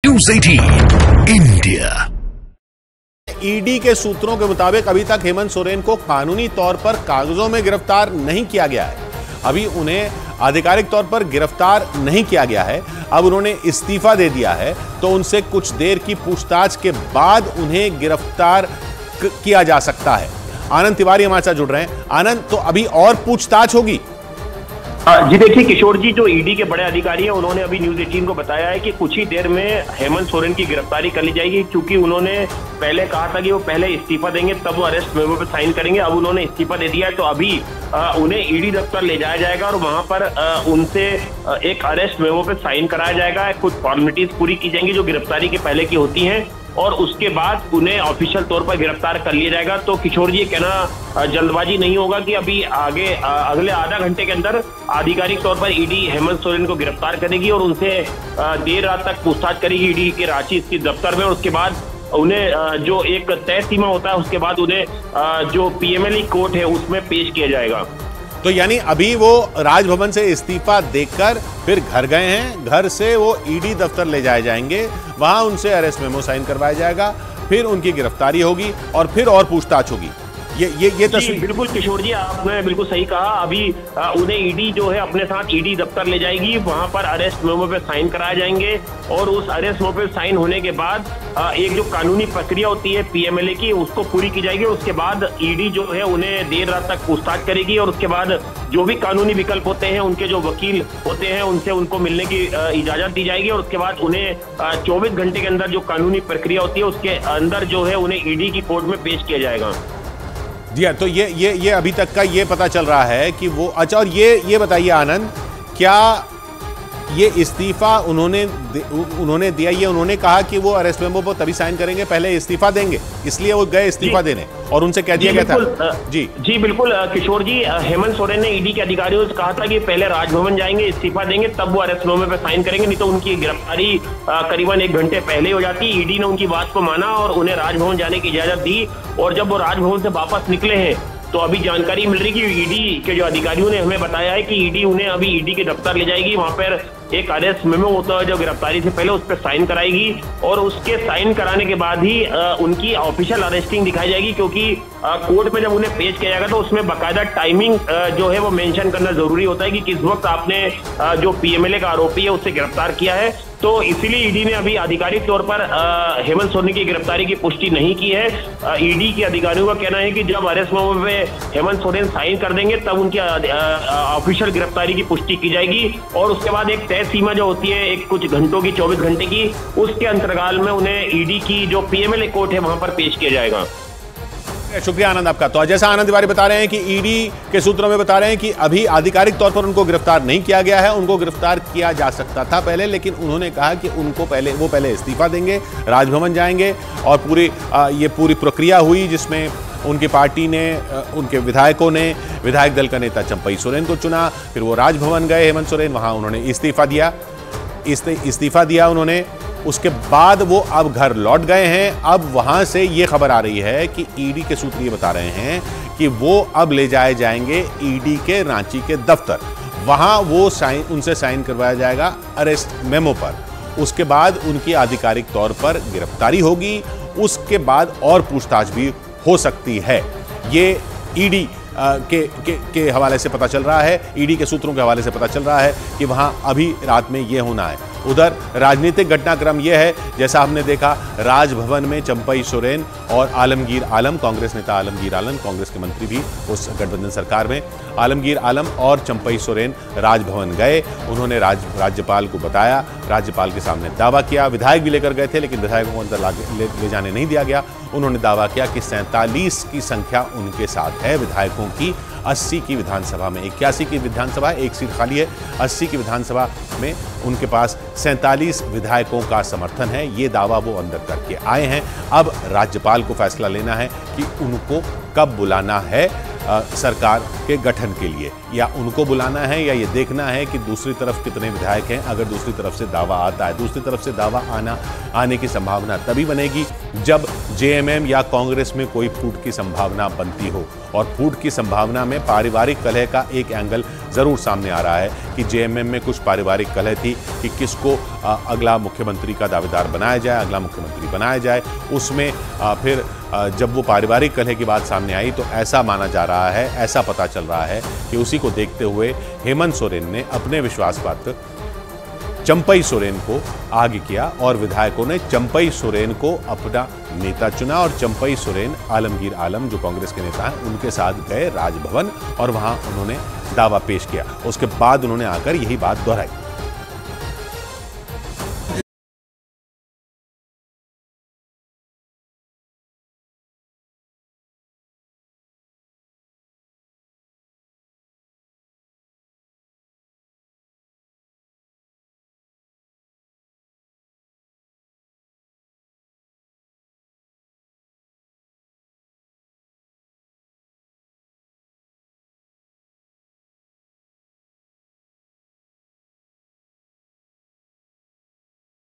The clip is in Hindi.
News 18 India. ईडी के सूत्रों के मुताबिक अभी तक हेमंत सोरेन को कानूनी तौर पर कागजों में गिरफ्तार नहीं किया गया है। अभी उन्हें आधिकारिक तौर पर गिरफ्तार नहीं किया गया है। अब उन्होंने इस्तीफा दे दिया है, तो उनसे कुछ देर की पूछताछ के बाद उन्हें गिरफ्तार किया जा सकता है। आनंद तिवारी हमारे साथ जुड़ रहे हैं। आनंद, तो अभी और पूछताछ होगी? जी देखिए किशोर जी, जो ईडी के बड़े अधिकारी हैं उन्होंने अभी न्यूज़ 18 को बताया है कि कुछ ही देर में हेमंत सोरेन की गिरफ्तारी कर ली जाएगी, क्योंकि उन्होंने पहले कहा था कि वो पहले इस्तीफा देंगे तब वो अरेस्ट मेमो पे साइन करेंगे। अब उन्होंने इस्तीफा दे दिया है, तो अभी उन्हें ईडी दफ्तर ले जाया जाएगा और वहां पर उनसे एक अरेस्ट मेमो पे साइन कराया जाएगा। कुछ फॉर्मेलिटीज पूरी की जाएंगी जो गिरफ्तारी के पहले की होती हैं, और उसके बाद उन्हें ऑफिशियल तौर पर गिरफ्तार कर लिया जाएगा। तो किशोर जी, ये कहना जल्दबाजी नहीं होगा कि अभी आगे अगले आधा घंटे के अंदर आधिकारिक तौर पर ईडी हेमंत सोरेन को गिरफ्तार करेगी और उनसे देर रात तक पूछताछ करेगी ईडी के रांची स्थित दफ्तर में। और उसके बाद उन्हें जो एक तय सीमा होता है, उसके बाद उन्हें जो पीएमएलए कोर्ट है उसमें पेश किया जाएगा। तो यानी अभी वो राजभवन से इस्तीफा देकर फिर घर गए हैं, घर से वो ईडी दफ्तर ले जाए जाएंगे, वहां उनसे अरेस्ट मेमो साइन करवाया जाएगा, फिर उनकी गिरफ्तारी होगी और फिर और पूछताछ होगी। ये तस्वीर बिल्कुल किशोर जी, आपने बिल्कुल सही कहा। अभी उन्हें ईडी जो है अपने साथ ईडी दफ्तर ले जाएगी, वहां पर अरेस्ट मेमो पे साइन कराए जाएंगे और उस अरेस्ट मेमो पे साइन होने के बाद एक जो कानूनी प्रक्रिया होती है पीएमएलए की, उसको पूरी की जाएगी। उसके बाद ईडी जो है उन्हें देर रात तक पूछताछ करेगी और उसके बाद जो भी कानूनी विकल्प होते हैं, उनके जो वकील होते हैं, उनसे उनको मिलने की इजाजत दी जाएगी और उसके बाद उन्हें 24 घंटे के अंदर जो कानूनी प्रक्रिया होती है उसके अंदर जो है उन्हें ईडी की कोर्ट में पेश किया जाएगा। जी हाँ, तो ये अभी तक का ये पता चल रहा है कि वो अच्छा। और ये बताइए आनंद, क्या ये इस्तीफा उन्होंने दिया, ये उन्होंने कहा कि वो अरेस्ट मेमो पर तभी साइन करेंगे, पहले इस्तीफा देंगे, इसलिए वो गए इस्तीफा देने और उनसे कह दिया गया था? जी बिल्कुल किशोर जी, हेमंत सोरेन ने ईडी के अधिकारियों से कहा था कि पहले राजभवन जाएंगे, इस्तीफा देंगे, तब वो अरेस्ट मेमो पे साइन करेंगे, नहीं तो उनकी गिरफ्तारी करीबन 1 घंटे पहले हो जाती। ईडी ने उनकी बात को माना और उन्हें राजभवन जाने की इजाजत दी। और जब वो राजभवन से वापस निकले हैं, तो अभी जानकारी मिल रही कि ईडी के जो अधिकारियों ने हमें बताया है कि ईडी उन्हें अभी ईडी के दफ्तर ले जाएगी, वहां पर एक अरेस्ट मेमो होता है जो गिरफ्तारी से पहले, उस पर साइन कराएगी और उसके साइन कराने के बाद ही उनकी ऑफिशियल अरेस्टिंग दिखाई जाएगी। क्योंकि कोर्ट में जब उन्हें पेश किया जाएगा तो उसमें बाकायदा टाइमिंग जो है वो मेंशन करना जरूरी होता है कि किस वक्त आपने जो पीएमएलए का आरोपी है उससे गिरफ्तार किया है। तो इसीलिए ईडी ने अभी आधिकारिक तौर पर हेमंत सोरेन की गिरफ्तारी की पुष्टि नहीं की है। ईडी के अधिकारियों का कहना है कि जब अरेस्ट मेमो पे हेमंत सोरेन साइन कर देंगे तब उनकी ऑफिशियल गिरफ्तारी की पुष्टि की जाएगी और उसके बाद एक तय सीमा जो होती है एक कुछ घंटों की, 24 घंटे की, उसके अंतर्गाल में उन्हें ईडी की जो पीएमएलए कोर्ट है वहां पर पेश किया जाएगा। शुक्रिया आनंद आपका। तो जैसा आनंद तिवारी बता रहे हैं कि ईडी के सूत्रों में बता रहे हैं कि अभी आधिकारिक तौर पर उनको गिरफ्तार नहीं किया गया है। उनको गिरफ्तार किया जा सकता था पहले, लेकिन उन्होंने कहा कि उनको पहले इस्तीफा देंगे, राजभवन जाएंगे और ये पूरी प्रक्रिया हुई जिसमें उनकी पार्टी ने, उनके विधायकों ने विधायक दल का नेता चंपई सोरेन को चुना, फिर वो राजभवन गए हेमंत सोरेन, वहां उन्होंने इस्तीफा दिया उन्होंने। उसके बाद वो अब घर लौट गए हैं। अब वहां से ये खबर आ रही है कि ईडी के सूत्र ये बता रहे हैं कि वो अब ले जाए जाएंगे ईडी के रांची के दफ्तर, वहां वो उनसे साइन करवाया जाएगा अरेस्ट मेमो पर। उसके बाद उनकी आधिकारिक तौर पर गिरफ्तारी होगी, उसके बाद और पूछताछ भी हो सकती है। ये ईडी के हवाले से पता चल रहा है, ईडी के सूत्रों के हवाले से पता चल रहा है कि वहां अभी रात में ये होना है। उधर राजनीतिक घटनाक्रम यह है, जैसा हमने देखा राजभवन में चंपई सोरेन और आलमगीर आलम, कांग्रेस नेता आलमगीर आलम, कांग्रेस के मंत्री भी उस गठबंधन सरकार में, आलमगीर आलम और चंपई सोरेन राजभवन गए। उन्होंने राज्यपाल को बताया, राज्यपाल के सामने दावा किया। विधायक भी लेकर गए थे, लेकिन विधायकों को अंदर ले जाने नहीं दिया गया। उन्होंने दावा किया कि 47 की संख्या उनके साथ है विधायकों की। 80 की विधानसभा में, 81 की विधानसभा, एक सीट खाली है, 80 की विधानसभा में उनके पास 47 विधायकों का समर्थन है। ये दावा वो अंदर करके आए हैं। अब राज्यपाल को फैसला लेना है कि उनको कब बुलाना है सरकार के गठन के लिए। या उनको बुलाना है या ये देखना है कि दूसरी तरफ कितने विधायक हैं। अगर दूसरी तरफ से दावा आता है, दूसरी तरफ से दावा आने की संभावना तभी बनेगी जब जेएमएम या कांग्रेस में कोई फूट की संभावना बनती हो। और फूट की संभावना में पारिवारिक कलह का एक एंगल जरूर सामने आ रहा है कि जेएमएम में कुछ पारिवारिक कलह थी कि किसको अगला मुख्यमंत्री का दावेदार बनाया जाए, अगला मुख्यमंत्री बनाया जाए। उसमें फिर जब वो पारिवारिक कलह की बात सामने आई तो ऐसा माना जा रहा है, ऐसा पता चल रहा है कि उसी को देखते हुए हेमंत सोरेन ने अपने विश्वास पात्र चंपई सोरेन को आगे किया और विधायकों ने चंपई सोरेन को अपना नेता चुना और चंपई सोरेन आलमगीर आलम जो कांग्रेस के नेता हैं उनके साथ गए राजभवन और वहां उन्होंने दावा पेश किया। उसके बाद उन्होंने आकर यही बात दोहराई।